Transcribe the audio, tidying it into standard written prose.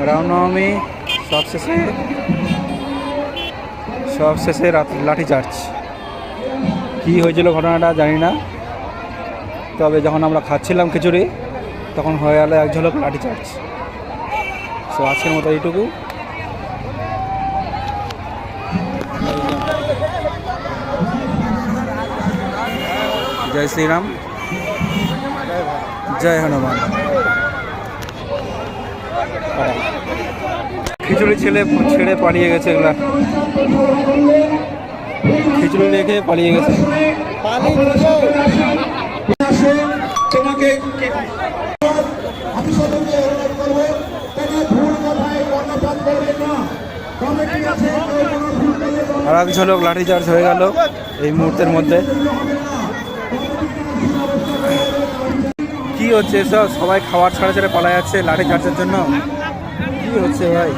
রামনবমী সবশেষে লাঠিচার্জ। কী হয়েছিল ঘটনাটা জানি না, তবে যখন আমরা খাচ্ছিলাম খিচুড়ি তখন হয়ে গেল এক ঝলক লাঠিচার্জ। সো আজকের মতো এইটুকু। জয় শ্রীরাম, জয় হনুমান। খিচুড়ি ছেড়ে পালিয়ে গেছে, এগুলা খিচুড়ি রেখে পালিয়ে গেছে। তোমাকে আর এক ঝলক লাঠিচার্জ হয়ে গেল এই মুহূর্তের মধ্যে। কি হচ্ছে এসব? সবাই খাবার ছাড়া ছেড়ে পালা যাচ্ছে লাঠিচার্জের জন্য। কি হচ্ছে ভাই?